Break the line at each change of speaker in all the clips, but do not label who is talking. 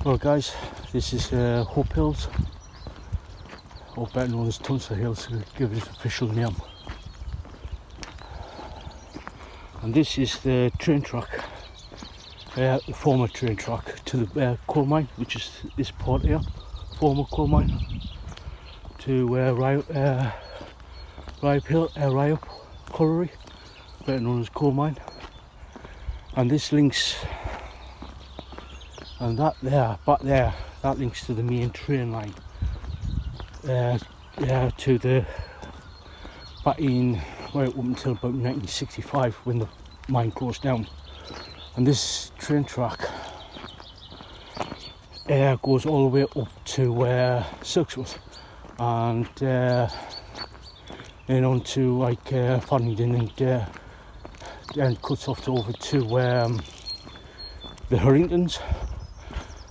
Well guys, this is Hope Hills, or better known as Tunstall Hill, to give it its official name. And this is the train track, the former train track to the coal mine, which is this part here, former coal mine, to Ryup Colliery, better known as coal mine. And this links, and that there, back there, that links to the main train line, to the, back in, well, up until about 1965 when the mine closed down. And this train track goes all the way up to Silksworth, and then on to like Farringdon, and cuts off over to the Harringtons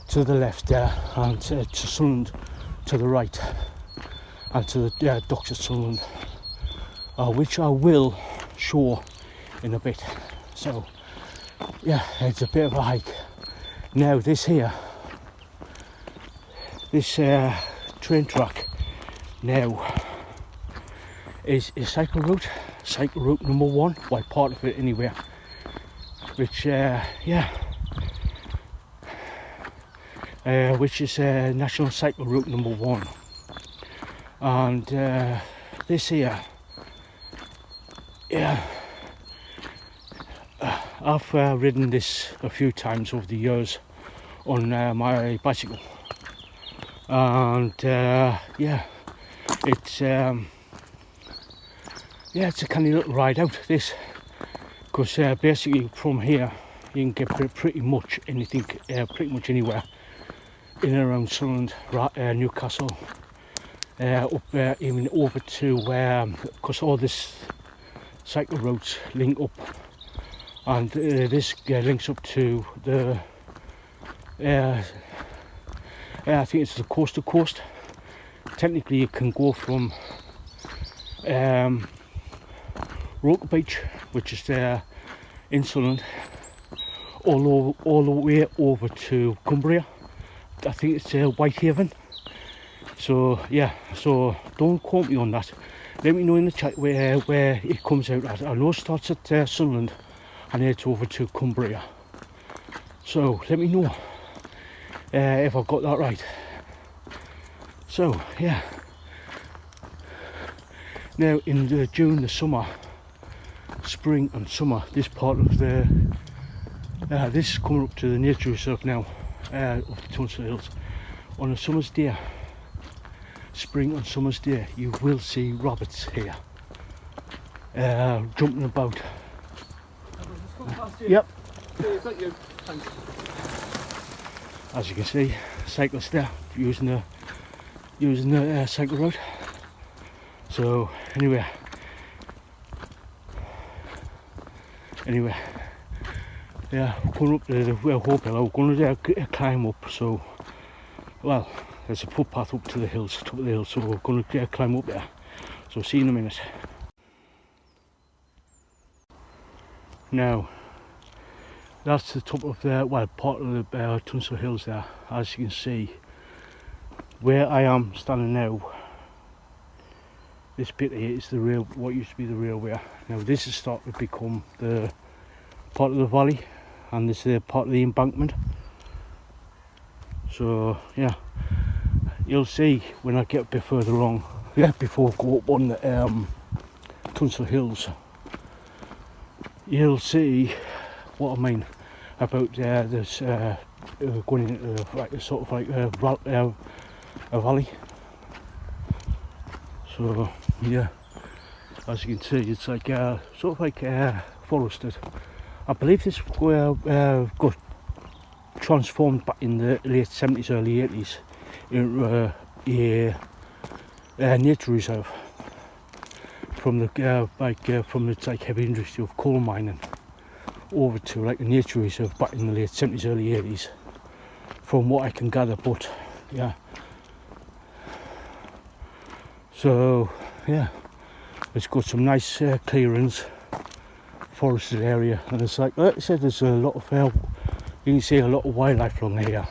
to the left there, and to Sunderland to the right, and to the docks at Sunderland, which I will show in a bit. So yeah, it's a bit of a hike. Now this here, this train track now is a cycle route number 1, well, part of it anyway, which which is National Cycle Route number 1. And this here, I've ridden this a few times over the years on my bicycle, and it's it's a canny little ride out, this, because basically from here you can get pretty much anything, pretty much anywhere in and around Sunderland, Newcastle, up even over to because all this cycle routes link up, and this links up to the I think it's the coast to coast. Technically you can go from Roker Beach, which is there in Sunderland, all the way over to Cumbria. I think it's Whitehaven. So yeah, so don't quote me on that. Let me know in the chat where it comes out at. I know it starts at Sunderland and heads over to Cumbria. So let me know if I've got that right. So yeah, now in during the summer, spring and summer, this part of the this is coming up to the nature reserve now, of the Tunstall Hills. On a summer's day, spring and summer's day, you will see rabbits here jumping about. Yep.
Thank you. Thanks.
As you can see, cyclists there using the cycle road. So anyway, yeah, going up to the Hope Hill. I'm going to climb up. So, well, there's a footpath up to the hills, top of the hill. So we're going to climb up there. So see you in a minute. Now, that's the top of the, well, part of the Tunstall Hills there. As you can see, where I am standing now, this bit here is the rail, what used to be the railway. Now this is starting to become the part of the valley, and this is part of the embankment. So yeah, you'll see when I get a bit further along, before I go up on the Tunstall Hills, you'll see what I mean about this going into like a sort of like a valley. So yeah, as you can see, it's like sort of like forested. I believe this got transformed back in the late 70s, early 80s into a nature reserve from the from the like heavy industry of coal mining over to like a nature reserve back in the late 70s, early 80s, from what I can gather. But yeah, so yeah, it's got some nice clearings, forested area, and it's like I said, there's a lot of you can see a lot of wildlife along here.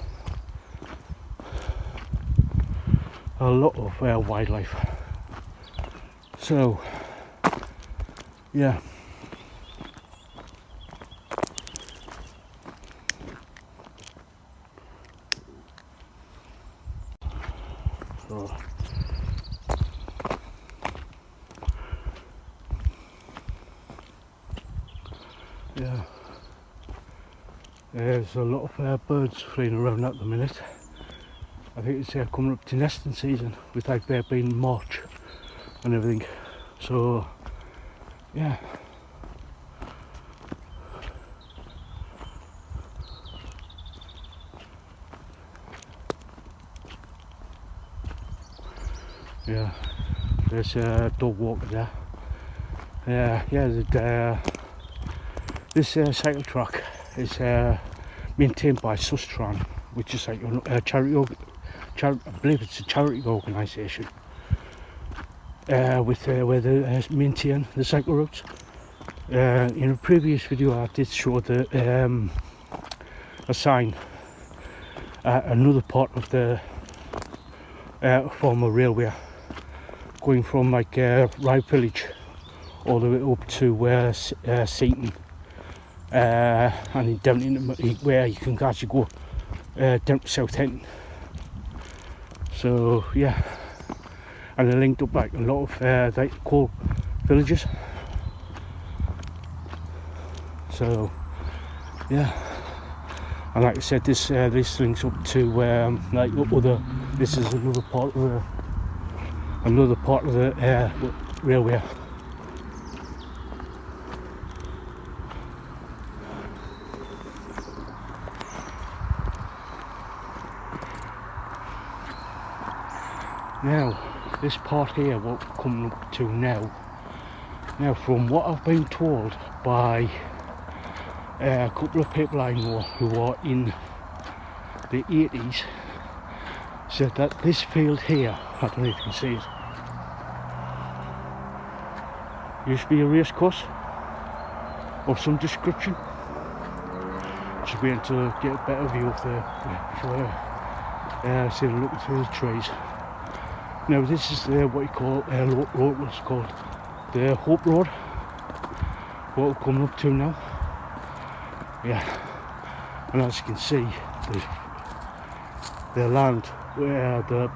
a lot of wildlife. So yeah. So yeah, there's a lot of birds flying around at the minute. I think it's coming up to nesting season, with like there being March and everything. So yeah. Yeah, there's a dog walker there. This cycle track is maintained by Sustran, which is like a charity. I believe it's a charity organisation. Where they maintain the cycle routes. In a previous video, I did show a sign at another part of the former railway, going from like Rye Village all the way up to Seaton, and down into where you can actually go down to Southampton. So yeah, and they linked up like a lot of like coal villages. So yeah, and like I said, this links up to like other. This is another part of the railway. Now, this part here, what we're coming up to now, from what I've been told by a couple of people I know who are in the 80s, said that this field here, I don't know if you can see it, used to be a race course of some description. Just waiting to get a better view of before looking through the trees. Now this is what you call what's called the Hope Road. What we're coming up to now. Yeah, and as you can see, the land where the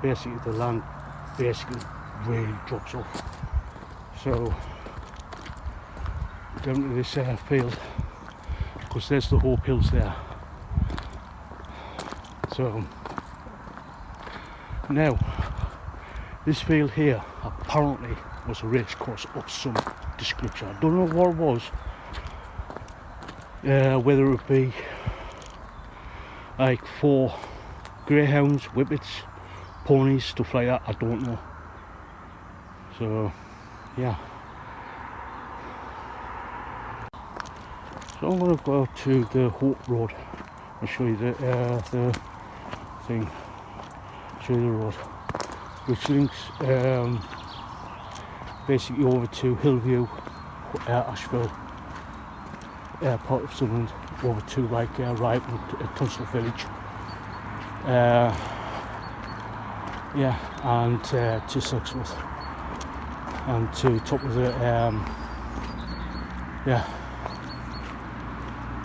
land basically really drops off. So down to this field, because there's the Hope Hills there. So now, this field here apparently was a race course of some description. I don't know what it was, whether it be like for greyhounds, whippets, ponies, stuff like that, I don't know. So yeah, so I'm going to go to the Hope Road and show you the thing, show you the road, which links basically over to Hillview, Ashville, part of Sunderland, over to like right at Tunstall Village, yeah, and to Silksworth, and to top of the yeah.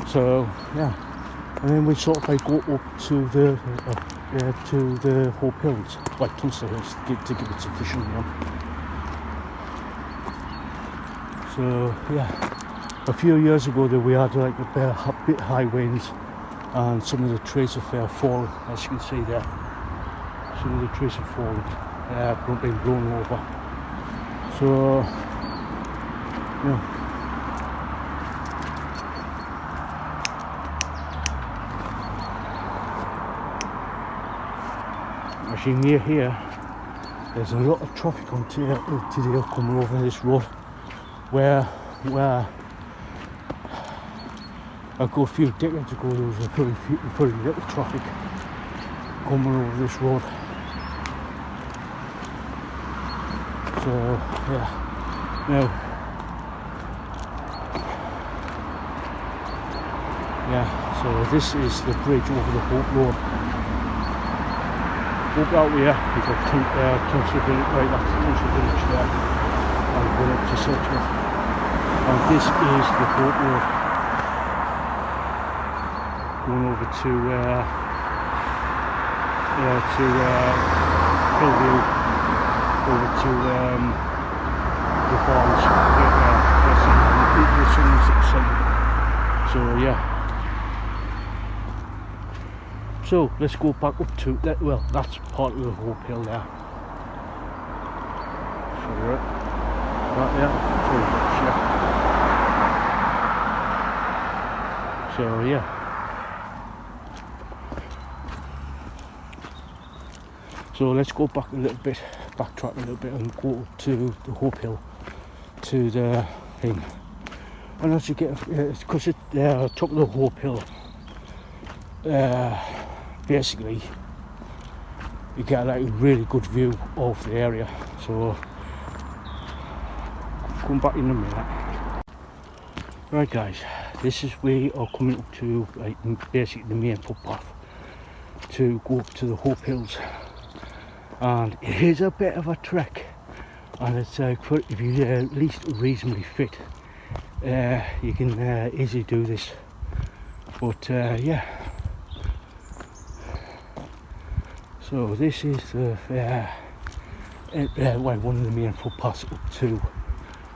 So yeah, and then we sort of like go up to the Hope Hills, like Tunstall Hills, to give it some fishing on. So yeah, a few years ago there we had like a bit high winds, and some of the trees have fallen, as you can see there. Some of the trees have fallen, been blown over. So yeah. Actually near here, there's a lot of traffic on today coming over this road, where a good few decades ago there was a very little traffic coming over this road. So yeah, now yeah, so this is the bridge over the Hope Road. Walk out here, we've got Tunstall Hill, right, that's Tunstall Village there, and going up to Silksmith. And this is the boat road going over to Hillview, over to the Barnes, the Sunderland Centre. So yeah. So let's go back up to that. Well, that's part of the Hope Hill there. Sure, right there. So yeah. So let's go back a little bit, backtrack a little bit, and go up to the Hope Hill, to the thing. And as you get, because it's top of the Hope Hill. Basically you get like a really good view of the area. So come back in a minute. Right guys, this is we are coming up to like basically the main footpath to go up to the Hope Hills, and it is a bit of a trek, and it's if you're at least reasonably fit, you can easily do this. But yeah. So this is the one of the main footpaths up to.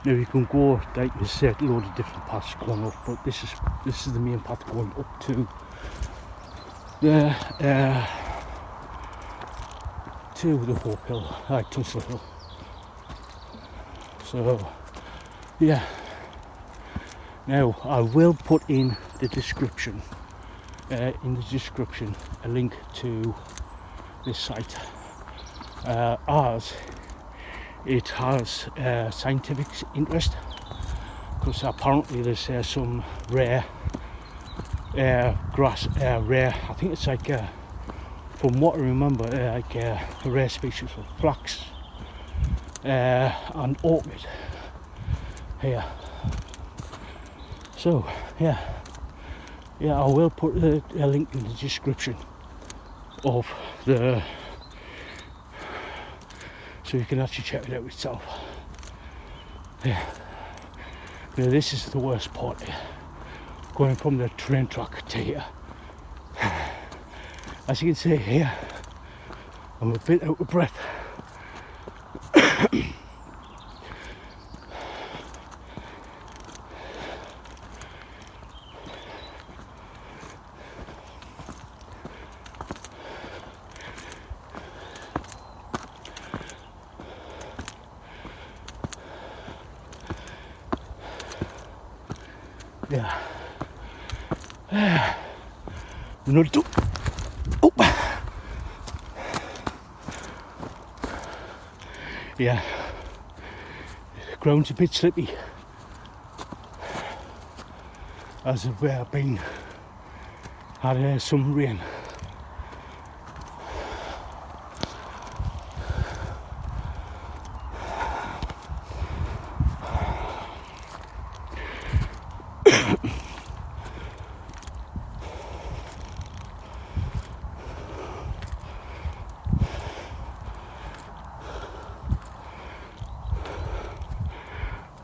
Now you can go, like you said, a load of different paths going up, but this is the main path going up to the Hope Hill, Tunstall Hill. So yeah. Now I will put in the description, a link to this site, as it has scientific interest, because apparently there's some rare grass, rare, I think it's like from what I remember, like a rare species of flax and orchid here. So yeah, I will put a link in the description of the, so you can actually check it out yourself. Yeah. Now this is the worst part here, going from the train track to here. As you can see here, I'm a bit out of breath. Yeah. Another two. Oh. Yeah. The ground's a bit slippy, as if we have been had some rain.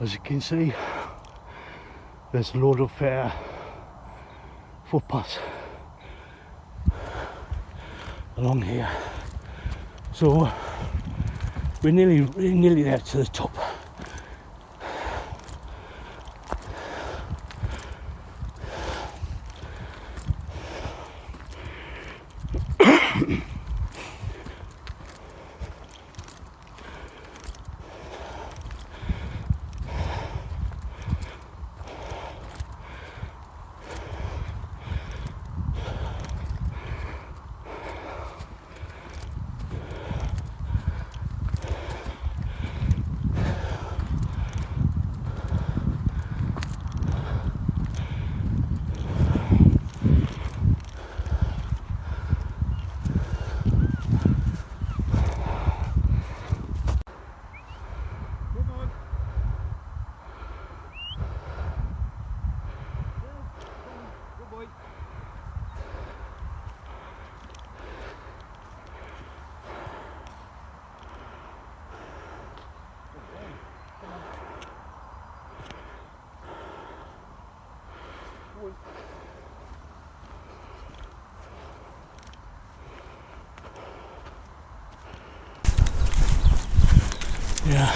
As you can see, there's a load of footpaths along here. So we're nearly there to the top. Yeah.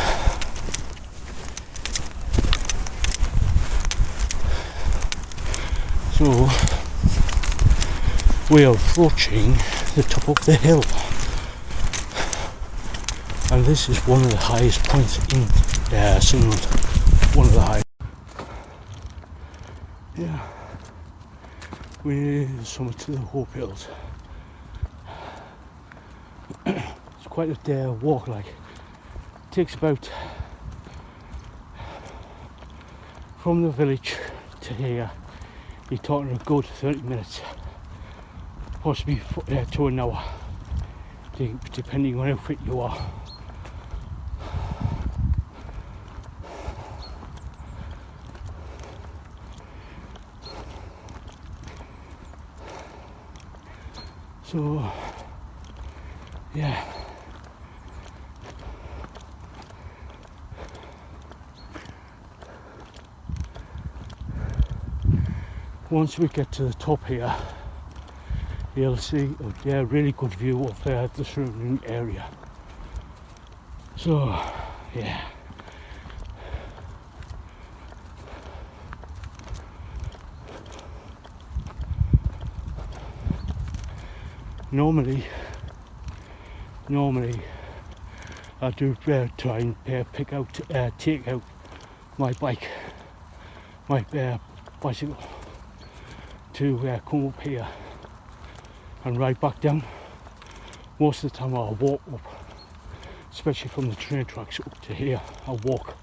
So we are approaching the top of the hill, and this is one of the highest points in Sunderland. One of the highest. Yeah. We're summit to the Hope Hills. It's quite a walk, like. It takes about, from the village to here, you're talking a good 30 minutes, possibly to an hour, depending on how fit you are. So, yeah. Once we get to the top here, you'll see a really good view of the surrounding area. So, yeah. Normally I do try and take out my bike, my bicycle, to come up here and ride back down. Most of the time I'll walk up, especially from the train tracks up to here. I'll walk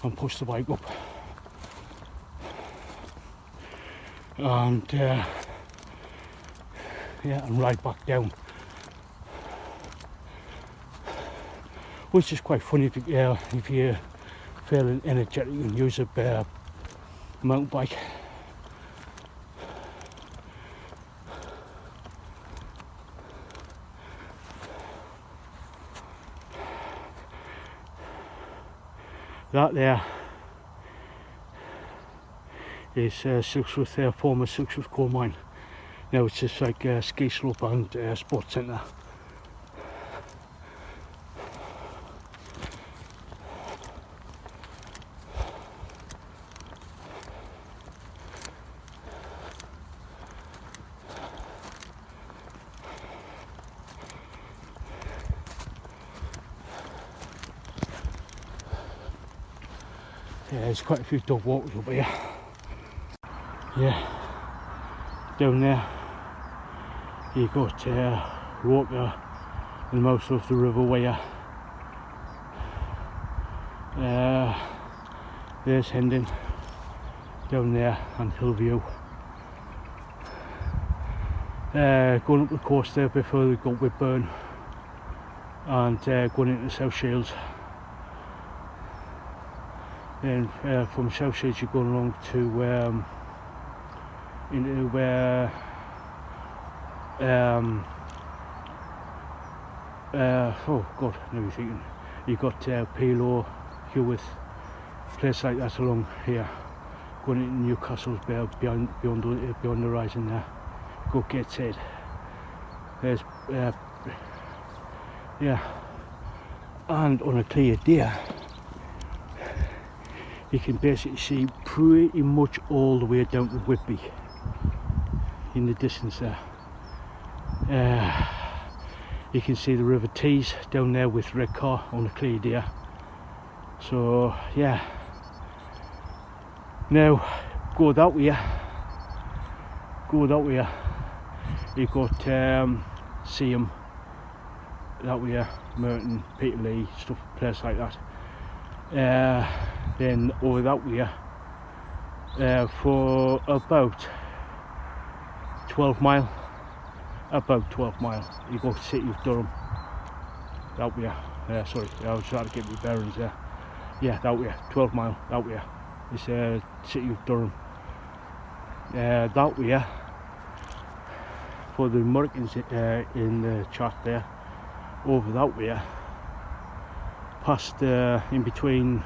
and push the bike up, and and ride back down, which is quite funny if you're feeling energetic and use a mountain bike. That there is Silksworth, former Silksworth coal mine. Now it's just like a ski slope and sports centre. Yeah, there's quite a few dog walkers up here. Yeah, down there you got Walker and most of the River Wear. There's Hendon down there and Hillview. Going up the coast there before we go up Whitburn and going into South Shields. Then from South Shields you're going along to into where oh god, now you're thinking, you got Pelo, Hewitt, place like that along here, going into Newcastle's beyond the horizon there. Go Gateshead. There's yeah, and on a clear day you can basically see pretty much all the way down to Whitby in the distance there. You can see the River Tees down there with Redcar on a clear day. So yeah, now go that way, you got Seaham that way, Merton, Peterlee, stuff, place like that. Then over that way for about 12 mile, you go to City of Durham that way. Sorry, I was trying to get my bearings there. Yeah, that way, 12 mile that way is City of Durham. That way, for the Americans in the chat there, over that way, past in between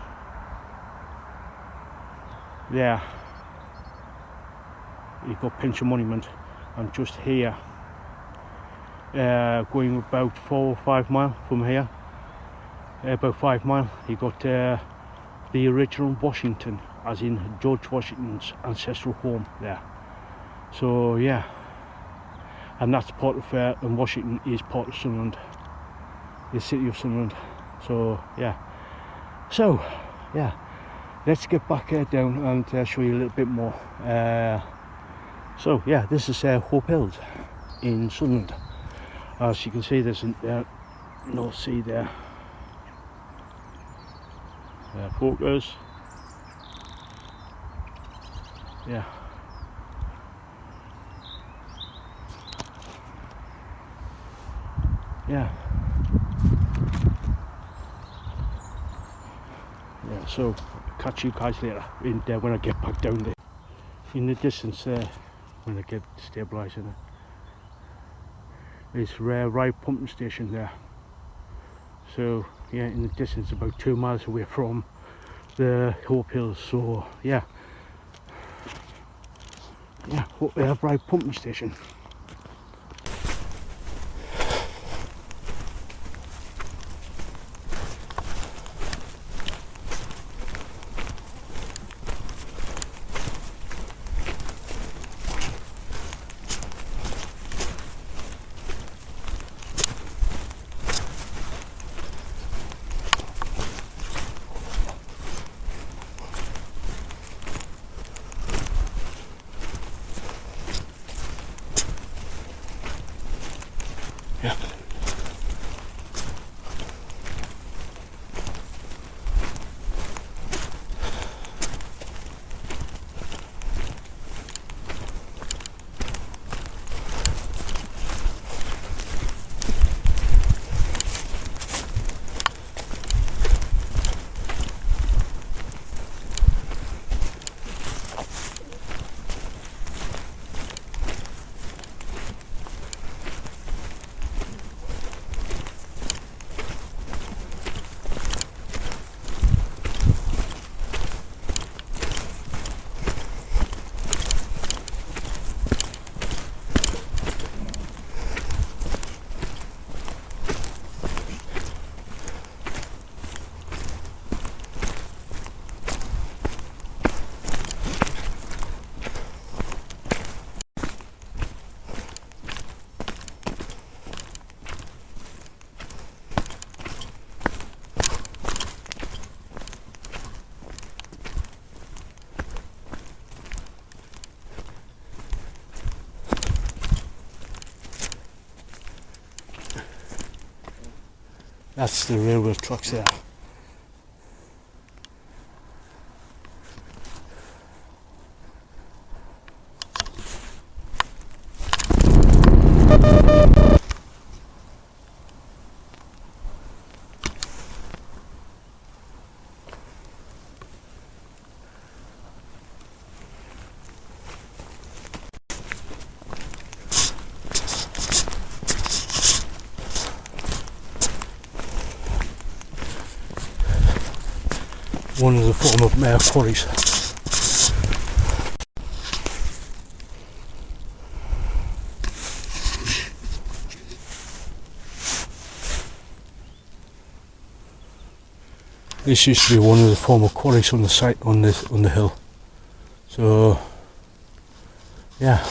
there, you've got Pincher Monument, and just here, going about 4 or 5 mile from here, about 5 miles. You got the original Washington, as in George Washington's ancestral home there. So yeah, and that's part of and Washington is part of Sunderland, the city of Sunderland. So yeah, let's get back down and show you a little bit more. So yeah, this is Hope Hills in Sunderland. As you can see, there's a North Sea there. Focus. Yeah. Yeah. Yeah, so catch you guys later when I get back down there. In the distance there, when I get stabilising it, there's Rye pumping station there. So yeah, in the distance, about 2 miles away from the Hope Hills. So yeah, Rye pumping station. Yeah. That's the railway tracks there. One of the former quarries. This used to be one of the former quarries on the site on the hill. So yeah.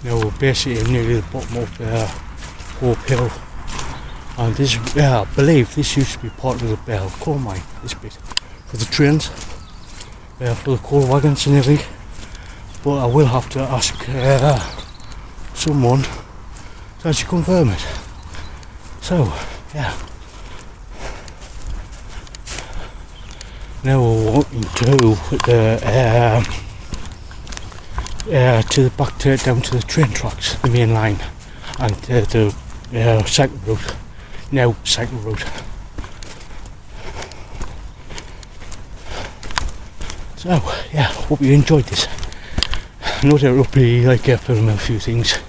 Now we're basically nearly the bottom of Hope Hill, and this, I believe this used to be part of the coal mine, this bit, for the trains, for the coal wagons and everything, but I will have to ask someone to actually confirm it. So, yeah. Now we're walking down to the train tracks, the main line, and the cycle route, now cycle route. So yeah, hope you enjoyed this. I know that it'll be like filming a few things